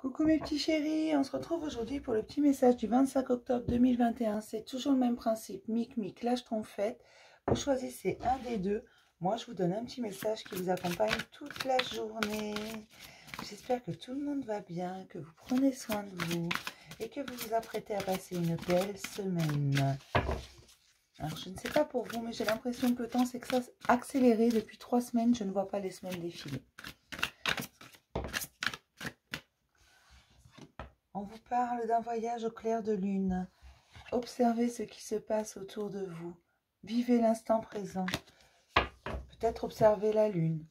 Coucou mes petits chéris, on se retrouve aujourd'hui pour le petit message du 25 octobre 2021. C'est toujours le même principe, mic, lâche trompette. Vous choisissez un des deux. Moi, je vous donne un petit message qui vous accompagne toute la journée. J'espère que tout le monde va bien, que vous prenez soin de vous et que vous vous apprêtez à passer une belle semaine. Alors, je ne sais pas pour vous, mais j'ai l'impression que le temps s'est accéléré. Depuis 3 semaines, je ne vois pas les semaines défiler. On vous parle d'un voyage au clair de lune. Observez ce qui se passe autour de vous. Vivez l'instant présent. Peut-être observez la lune.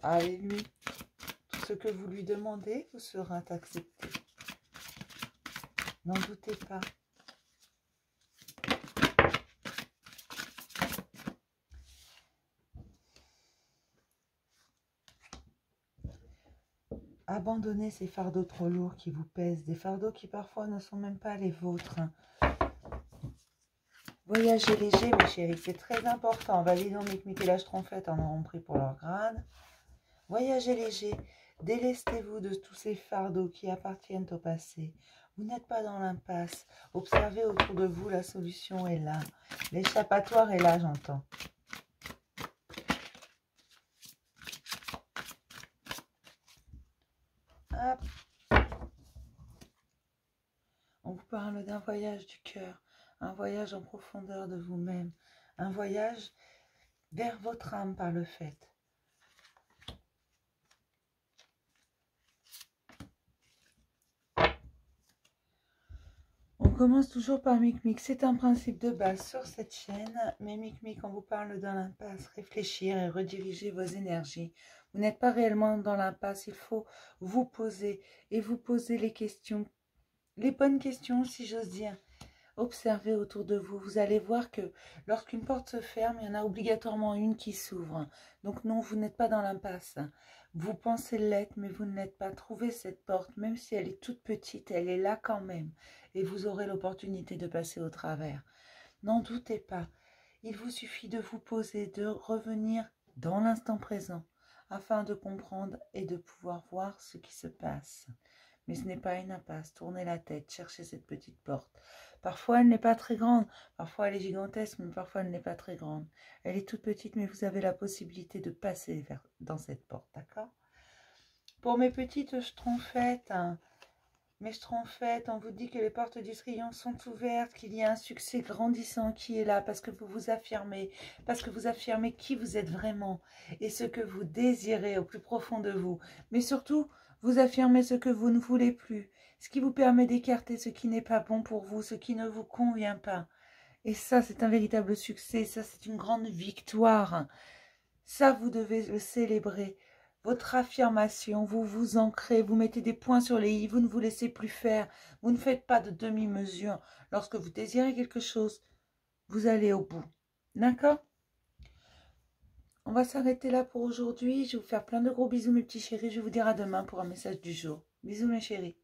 Allez-lui. Tout ce que vous lui demandez vous sera accepté. N'en doutez pas. Abandonnez ces fardeaux trop lourds qui vous pèsent, des fardeaux qui parfois ne sont même pas les vôtres. Voyagez léger, mes chéris, c'est très important. Validons Mic et lâche trompette en auront pris pour leur grade. Voyagez léger, délestez-vous de tous ces fardeaux qui appartiennent au passé. Vous n'êtes pas dans l'impasse. Observez autour de vous, la solution est là. L'échappatoire est là, j'entends. Hop. On vous parle d'un voyage du cœur, un voyage en profondeur de vous-même, un voyage vers votre âme par le fait. On commence toujours par Mic. C'est un principe de base sur cette chaîne, mais Mic, on vous parle dans l'impasse. Réfléchir et rediriger vos énergies. Vous n'êtes pas réellement dans l'impasse, il faut vous poser et vous poser les questions, les bonnes questions si j'ose dire. Observez autour de vous, vous allez voir que lorsqu'une porte se ferme, il y en a obligatoirement une qui s'ouvre. Donc non, vous n'êtes pas dans l'impasse. Vous pensez l'être, mais vous ne l'êtes pas. Trouvez cette porte, même si elle est toute petite, elle est là quand même. Et vous aurez l'opportunité de passer au travers. N'en doutez pas. Il vous suffit de vous poser, de revenir dans l'instant présent, afin de comprendre et de pouvoir voir ce qui se passe. Mais ce n'est pas une impasse. Tournez la tête, cherchez cette petite porte. Parfois, elle n'est pas très grande. Parfois, elle est gigantesque, mais parfois, elle n'est pas très grande. Elle est toute petite, mais vous avez la possibilité de passer dans cette porte, d'accord? Pour mes petites schtroumpfettes, on vous dit que les portes du triomphe sont ouvertes, qu'il y a un succès grandissant qui est là, parce que vous vous affirmez qui vous êtes vraiment et ce que vous désirez au plus profond de vous. Mais surtout, vous affirmez ce que vous ne voulez plus, ce qui vous permet d'écarter ce qui n'est pas bon pour vous, ce qui ne vous convient pas. Et ça, c'est un véritable succès, ça, c'est une grande victoire. Ça, vous devez le célébrer. Votre affirmation, vous vous ancrez, vous mettez des points sur les i, vous ne vous laissez plus faire, vous ne faites pas de demi-mesure. Lorsque vous désirez quelque chose, vous allez au bout. D'accord? On va s'arrêter là pour aujourd'hui. Je vais vous faire plein de gros bisous, mes petits chéris. Je vais vous dire à demain pour un message du jour. Bisous, mes chéris.